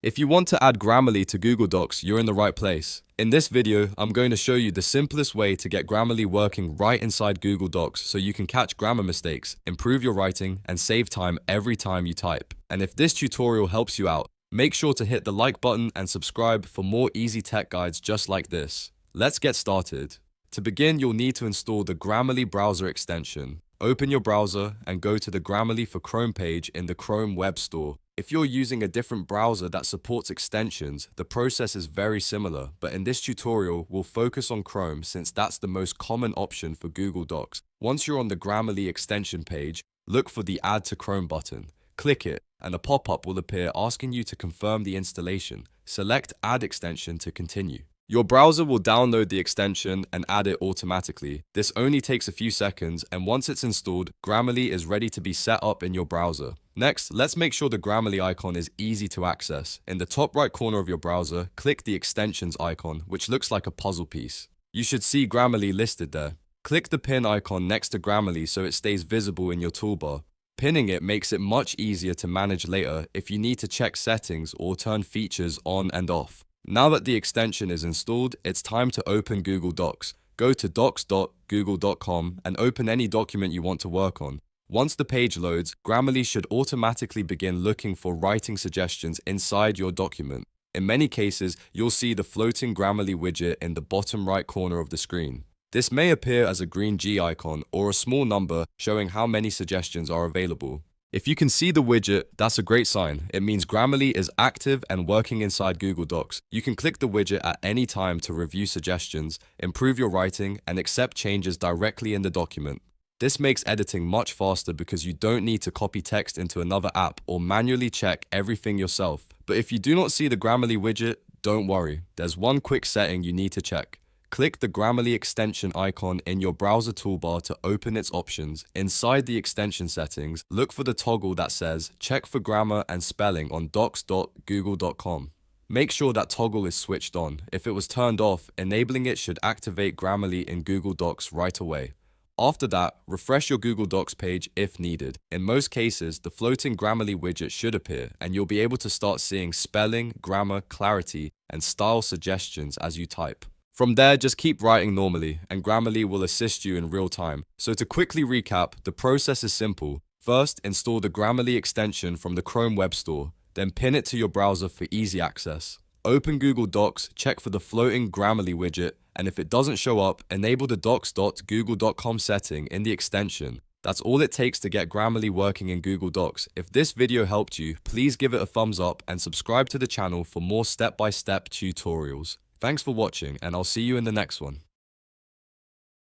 If you want to add Grammarly to Google Docs, you're in the right place. In this video, I'm going to show you the simplest way to get Grammarly working right inside Google Docs so you can catch grammar mistakes, improve your writing, and save time every time you type. And if this tutorial helps you out, make sure to hit the like button and subscribe for more easy tech guides just like this. Let's get started. To begin, you'll need to install the Grammarly browser extension. Open your browser and go to the Grammarly for Chrome page in the Chrome Web Store. If you're using a different browser that supports extensions, the process is very similar, but in this tutorial, we'll focus on Chrome since that's the most common option for Google Docs. Once you're on the Grammarly extension page, look for the Add to Chrome button. Click it, and a pop-up will appear asking you to confirm the installation. Select Add Extension to continue. Your browser will download the extension and add it automatically. This only takes a few seconds, and once it's installed, Grammarly is ready to be set up in your browser. Next, let's make sure the Grammarly icon is easy to access. In the top right corner of your browser, click the extensions icon, which looks like a puzzle piece. You should see Grammarly listed there. Click the pin icon next to Grammarly so it stays visible in your toolbar. Pinning it makes it much easier to manage later if you need to check settings or turn features on and off. Now that the extension is installed, it's time to open Google Docs. Go to docs.google.com and open any document you want to work on. Once the page loads, Grammarly should automatically begin looking for writing suggestions inside your document. In many cases, you'll see the floating Grammarly widget in the bottom right corner of the screen. This may appear as a green G icon or a small number showing how many suggestions are available. If you can see the widget, that's a great sign. It means Grammarly is active and working inside Google Docs. You can click the widget at any time to review suggestions, improve your writing, and accept changes directly in the document. This makes editing much faster because you don't need to copy text into another app or manually check everything yourself. But if you do not see the Grammarly widget, don't worry. There's one quick setting you need to check. Click the Grammarly extension icon in your browser toolbar to open its options. Inside the extension settings, look for the toggle that says Check for Grammar and Spelling on docs.google.com. Make sure that toggle is switched on. If it was turned off, enabling it should activate Grammarly in Google Docs right away. After that, refresh your Google Docs page if needed. In most cases, the floating Grammarly widget should appear, and you'll be able to start seeing spelling, grammar, clarity, and style suggestions as you type. From there, just keep writing normally, and Grammarly will assist you in real time. So to quickly recap, the process is simple. First, install the Grammarly extension from the Chrome Web Store, then pin it to your browser for easy access. Open Google Docs, check for the floating Grammarly widget, and if it doesn't show up, enable the docs.google.com setting in the extension. That's all it takes to get Grammarly working in Google Docs. If this video helped you, please give it a thumbs up and subscribe to the channel for more step-by-step tutorials. Thanks for watching, and I'll see you in the next one.